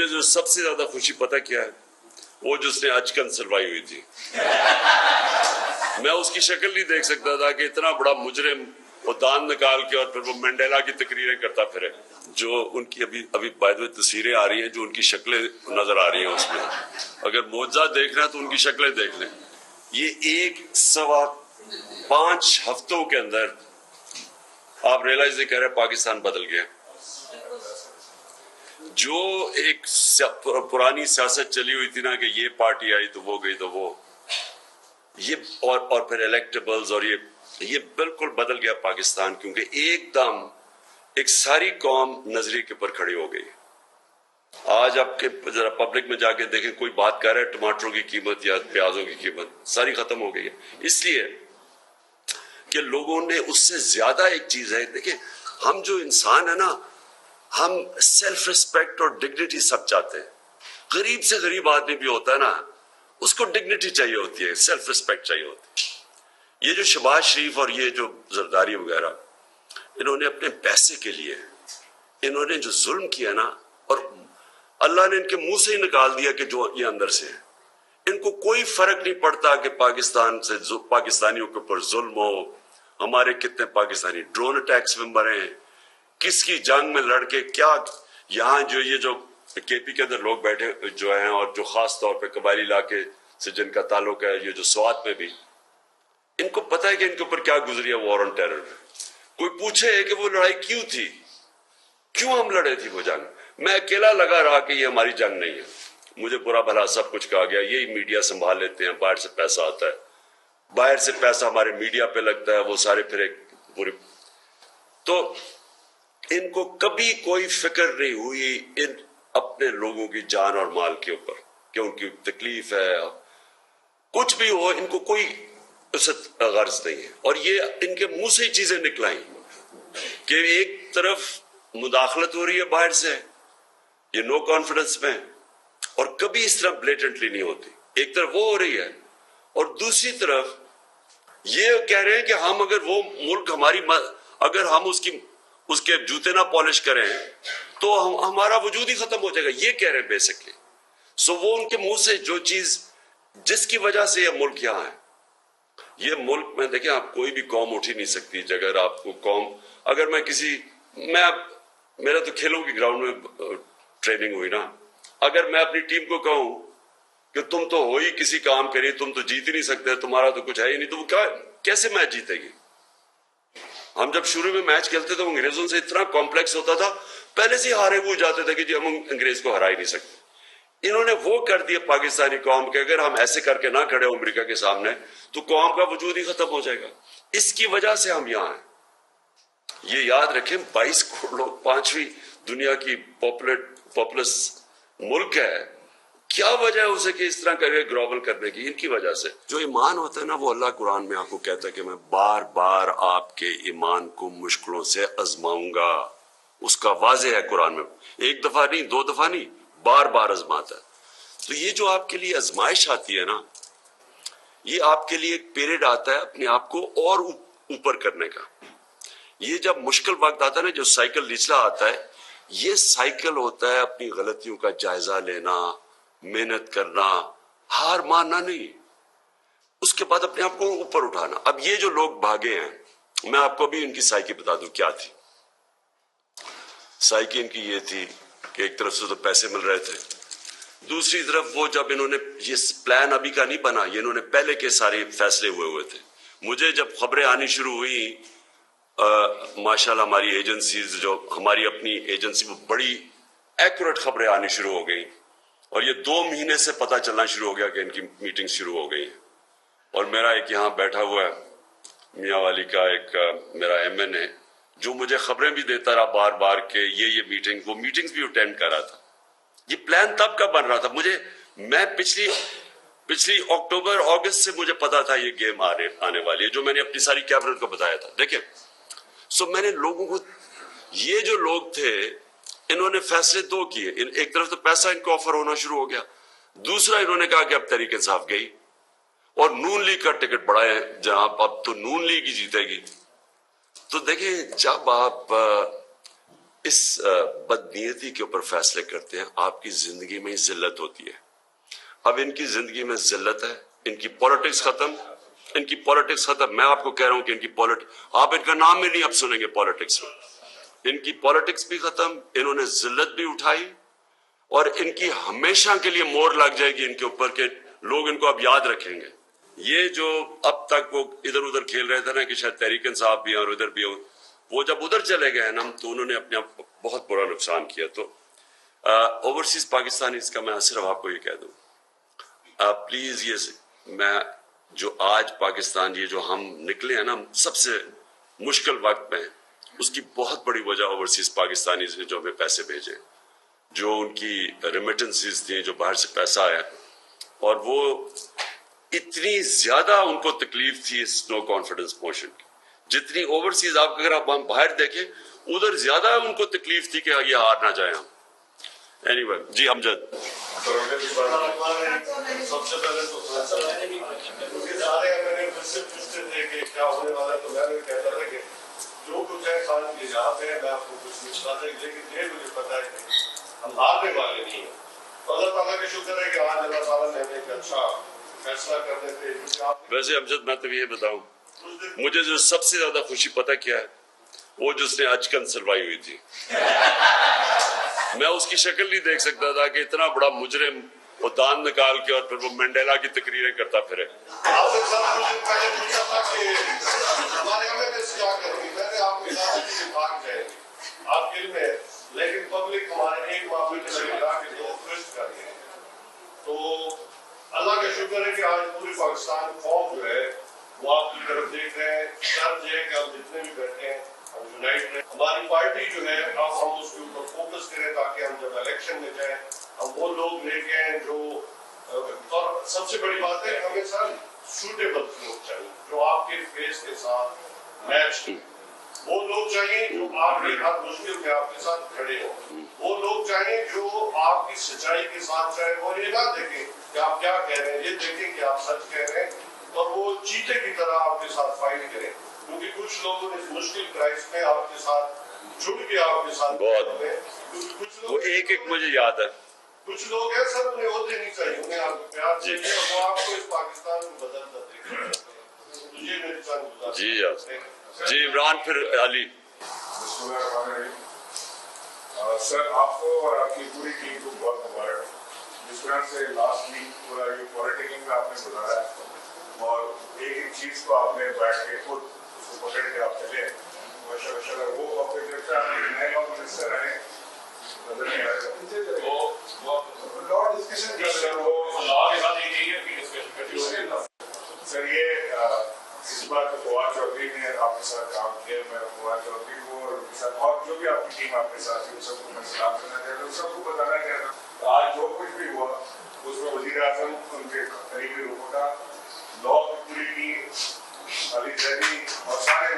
مجھے جو سب سے زیادہ خوشی پتہ کیا ہے، وہ جس نے اچکن سلوائی ہوئی تھی، میں اس کی شکل نہیں دیکھ سکتا تھا کہ اتنا بڑا مجرم وہ دان نکال کے اور پھر وہ منڈیلا کی تقریریں کرتا پھرے، جو ان کی ابھی بائی دی وے تصویریں آ رہی ہیں جو ان کی شکلیں نظر آ رہی ہیں اس میں، اگر معجزہ دیکھنا ہے تو ان کی شکلیں دیکھ لیں۔ یہ 1.5 ہفتوں کے اندر آپ ریئلائز نہیں کر رہے پاکستان بدل گیا۔ جو ایک پرانی سیاست چلی ہوئی تھی نا کہ یہ پارٹی آئی تو وہ گئی تو وہ، یہ اور پھر الیکٹیبلز اور یہ بالکل بدل گیا پاکستان، کیونکہ ایک دم ایک ساری قوم نظریے کے اوپر کھڑی ہو گئی۔ آج آپ کے ذرا پبلک میں جا کے دیکھیں، کوئی بات کر رہا ہے ٹماٹروں کی قیمت یا پیازوں کی قیمت، ساری ختم ہو گئی ہے، اس لیے کہ لوگوں نے اس سے زیادہ ایک چیز ہے۔ دیکھیں ہم جو انسان ہے نا، ہم سیلف ریسپیکٹ اور ڈگنیٹی سب چاہتے ہیں۔ غریب سے غریب آدمی بھی ہوتا ہے نا، اس کو ڈگنیٹی چاہیے ہوتی ہے، سیلف ریسپیکٹ چاہیے ہوتی ہے۔ یہ جو شہباز شریف اور یہ جو زرداری وغیرہ، انہوں نے اپنے پیسے کے لیے انہوں نے جو ظلم کیا نا، اور اللہ نے ان کے منہ سے ہی نکال دیا کہ جو یہ اندر سے ہے، ان کو کوئی فرق نہیں پڑتا کہ پاکستان سے پاکستانیوں کے اوپر ظلم ہو، ہمارے کتنے پاکستانی ڈرون اٹیکس میں مرے ہیں، کس کی جنگ میں لڑ کے کیا، یہاں جو یہ جو کے پی کے اندر لوگ بیٹھے جو ہیں اور جو خاص طور پہ قبائلی علاقے سے جن کا تعلق ہے، یہ جو سوات میں بھی، ان کو پتہ ہے کہ ان کے اوپر کیا گزری ہے وار آن ٹیرر۔ کوئی پوچھے کہ وہ لڑائی کیوں تھی، کیوں ہم لڑے تھی وہ جنگ، میں اکیلا لگا رہا کہ یہ ہماری جنگ نہیں ہے، مجھے برا بھلا سب کچھ کہا گیا، یہی میڈیا سنبھال لیتے ہیں، باہر سے پیسہ آتا ہے، باہر سے پیسہ ہمارے میڈیا پہ لگتا ہے، وہ سارے پھر ایک پوری، تو ان کو کبھی کوئی فکر نہیں ہوئی ان اپنے لوگوں کی جان اور مال کے اوپر کہ ان کی تکلیف ہے، کچھ بھی ہو، ان کو کوئی اس سے غرض نہیں ہے۔ اور یہ ان کے منہ سے ہی چیزیں نکلائیں کہ ایک طرف مداخلت ہو رہی ہے باہر سے، یہ نو کانفیڈنس میں، اور کبھی اس طرح بلیٹنٹلی نہیں ہوتی، ایک طرف وہ ہو رہی ہے اور دوسری طرف یہ کہہ رہے ہیں کہ ہم اگر وہ ملک ہماری اگر ہم اس کے جوتے نہ پالش کریں تو ہمارا وجود ہی ختم ہو جائے گا، یہ کہہ رہے ہیں بیسکلی۔ سو وہ ان کے منہ سے جو چیز جس کی وجہ سے یہ ملک یہاں ہے، یہ ملک میں دیکھیں آپ کوئی بھی قوم اٹھ ہی نہیں سکتی اگر آپ کو قوم، اگر میرا تو کھیلوں کی گراؤنڈ میں ٹریننگ ہوئی نا، اگر میں اپنی ٹیم کو کہوں کہ تم تو ہو ہی کسی کام کریے، تم تو جیت ہی نہیں سکتے، تمہارا تو کچھ ہے ہی نہیں، تو وہ کیسے میچ جیتے گی؟ ہم جب شروع میں میچ کھیلتے تو انگریزوں سے اتنا کمپلیکس ہوتا تھا، پہلے سے ہی ہارے ہوئے جاتے تھے کہ جی ہم انگریز کو ہرا ہی نہیں سکتے۔ انہوں نے وہ کر دیا پاکستانی قوم کے، اگر ہم ایسے کر کے نہ کھڑے ہوں امریکہ کے سامنے تو قوم کا وجود ہی ختم ہو جائے گا۔ اس کی وجہ سے ہم یہاں ہیں۔ یہ یاد رکھیں 22 کروڑ لوگ، 5ویں دنیا کی پاپولس ملک ہے، کیا وجہ ہے اسے کہ اس طرح کرے گلوبل کرنے کی؟ ان کی وجہ سے۔ جو ایمان ہوتا ہے نا، وہ اللہ قرآن میں آپ کو کہتا ہے کہ میں بار بار آپ کے ایمان کو مشکلوں سے آزماؤں گا، اس کا واضح ہے قرآن میں، ایک دفعہ نہیں، 2 دفعہ نہیں، بار بار آزماتا ہے۔ تو یہ جو آپ کے لیے آزمائش آتی ہے نا، یہ آپ کے لیے ایک پیریڈ آتا ہے اپنے آپ کو اور اوپر کرنے کا۔ یہ جب مشکل وقت آتا ہے نا، جو سائیکل نچلا آتا ہے، یہ سائیکل ہوتا ہے اپنی غلطیوں کا جائزہ لینا، محنت کرنا، ہار ماننا نہیں، اس کے بعد اپنے آپ کو اوپر اٹھانا۔ اب یہ جو لوگ بھاگے ہیں، میں آپ کو بھی ان کی سائیکی بتا دوں کیا تھی۔ سائیکی ان کی یہ تھی کہ ایک طرف سے تو پیسے مل رہے تھے، دوسری طرف وہ جب انہوں نے یہ پلان ابھی کا نہیں بنا، یہ انہوں نے پہلے کے سارے فیصلے ہوئے تھے۔ مجھے جب خبریں آنی شروع ہوئی، ماشاءاللہ ہماری ایجنسیز، جو ہماری اپنی ایجنسی، وہ بڑی ایکوریٹ خبریں آنی شروع ہو گئی، اور یہ 2 مہینے سے پتہ چلنا شروع ہو گیا کہ ان کی میٹنگ شروع ہو گئی۔ اور میرا ایک یہاں بیٹھا ہوا ہے میاں والی کا ایک میرا ایم این ہے، جو مجھے خبریں بھی دیتا رہا بار بار کہ یہ میٹنگ، وہ میٹنگز بھی اٹینڈ کر رہا تھا۔ یہ پلان تب کا بن رہا تھا، میں پچھلی اکتوبر اگست سے مجھے پتا تھا یہ گیم آنے والی ہے، جو میں نے اپنی ساری کیبنٹ کو بتایا تھا۔ دیکھیں میں نے لوگوں کو، یہ جو لوگ تھے انہوں نے فیصلے 2 کیے، ایک طرف تو پیسہ ان کو آفر ہونا شروع ہو گیا، دوسرا انہوں نے کہا کہ اب تحریک انصاف گئی اور نون لیگ کا ٹکٹ بڑھائے، جناب اب تو نون لیگ ہی جیتے گی۔ تو دیکھیں جب آپ اس بدنیتی کے اوپر فیصلے کرتے ہیں، آپ کی زندگی میں ہی ذلت ہوتی ہے. اب ان کی زندگی میں ذلت ہے، ان کی پالیٹکس ختم، ان کی پالیٹکس ختم. میں آپ کو کہہ رہا ہوں کہ ان کی آپ ان کا نام بھی نہیں اب سنیں گے پالیٹکس میں. ان کی پالیٹکس بھی ختم، انہوں نے ذلت بھی اٹھائی، اور ان کی ہمیشہ کے لیے مور لگ جائے گی ان کے اوپر کہ لوگ ان کو اب یاد رکھیں گے. یہ جو اب تک وہ ادھر ادھر کھیل رہے تھے نا کہ شاید تحریک انصاف بھی اور ادھر بھی ہوں، وہ جب ادھر چلے گئے نا تو انہوں نے اپنے آپ کو بہت برا نقصان کیا. تو اوورسیز پاکستانیز کا میں صرف آپ کو یہ کہہ دوں، پلیز یہ میں جو آج پاکستان یہ جو ہم نکلے ہیں نا سب سے مشکل وقت میں، اس کی بہت بڑی وجہ اوورسیز پاکستانیز نے جو ہمیں پیسے بھیجے، جو ان کی ریمیٹنسز تھیں، جو باہر سے پیسہ آیا، اور وہ اتنی زیادہ ان کو تکلیف تھی اس نو کانفیڈنس موشن کی، جتنی اوورسیز آپ اگر آپ باہر دیکھیں ادھر زیادہ ان کو تکلیف تھی کہ یہ ہار نہ جائیں ہم. اینی وے جی امجد. سب سے پہلے تو سارے میں نے مجھ سے پوچھتے تھے کہ کیا ہونے والا ہے، تو میں نے کہتا تھا کہ جو کچھ ہے خان کی جہاں پہ میں آپ کو کچھ نہیں بتا سکتا، لیکن یہ مجھے پتا ہے کہ ہم ہارنے والے نہیں ہیں. تو اللہ تعالیٰ کا شکر ہے کہ آج اللہ تعالیٰ نے ہمیں ایک اچھا فیصلہ کرنے تھے. ویسے امجد میں تو یہ بتاؤں، مجھے جو سب سے زیادہ خوشی پتہ کیا ہے، وہ جس نے اچکن سلوائی ہوئی تھی. میں اس کی شکل نہیں دیکھ سکتا تھا کہ اتنا بڑا مجرم وہ دان نکال کے اور پھر وہ منڈیلا کی تقریریں کرتا پھرے. آپ سے سر مجھے پہلے پوچھا تھا کہ ہمارے ایم ایل ایس کیا کریں گے، میں نے آپ کے ساتھ کہ بھاگ جائیں گے، آپ کے علم ہے، لیکن پبلک ہمارے ایک معاملے میں ملا کہ دو ٹویسٹ کر گئے. تو اللہ کا شکر ہے کہ آج پوری پاکستان قوم جو ہے وہ آپ کی طرف دیکھ رہے ہیں. شرط یہ ہے کہ ہم جتنے بھی بیٹھے ہیں ہم یونائٹ رہیں. ہماری پارٹی جو ہے اب ہم اس کے اوپر فوکس کریں تاکہ ہم جب الیکشن میں جائیں ہم وہ لوگ لے کے ہیں جو، اور سب سے بڑی بات ہے ہمیں سر سوٹیبل لوگ چاہیے جو آپ کے فیس کے ساتھ میچ کریں. وہ لوگ چاہیے جو آپ کے ہر مشکل میں آپ کے ساتھ کھڑے ہوں. وہ لوگ چاہیے جو آپ کی سچائی کے ساتھ چاہے، وہ یہ نہ دیکھیں کہ آپ کیا کہہ رہے ہیں، یہ دیکھیں کہ آپ سچ کہہ رہے ہیں اور وہ چیتے کی طرح آپ کے ساتھ فائٹ کریں. کیونکہ کچھ لوگوں نے اس مشکل کرائس میں آپ کے ساتھ جڑ کے آپ کے ساتھ بہت وہ ایک مجھے یاد ہے. کچھ لوگ ہیں سر انہیں عہدے نہیں چاہیے، انہیں آپ کو پیار چاہیے اور وہ آپ کو اس پاکستان کو بدلتا دیکھیں. یہ میری ساتھ جی جی عمران پھر علی. سر آپ کو اور آپ کی پوری ٹیم کو بہت مبارک. جس طرح سے لاسٹ ویک پورا یہ پالیٹیکنگ میں آپ نے گزارا ہے اور ایک ایک چیز کو آپ نے بیٹھ کے خود اس کو پکڑ کے آپ چلے ماشاء اللہ. وہ آپ کے جب سے آپ کے نئے لاء منسٹر آئے نظر نہیں آئے سر. یہ اس بار فواد چودھری نے آپ کے ساتھ کام کیا. میں فواد چودھری کو اور ان کے ساتھ اور جو بھی آپ کی ٹیم آپ کے ساتھ تھی سب کو میں سلام کرنا چاہتا ہوں. سب کو بتانا چاہتا ہوں آج جو کچھ بھی ہوا اس میں وزیر اعظم ان کے قریبی لوگوں کا لاء کی پوری ٹیم علی زیدی اور سارے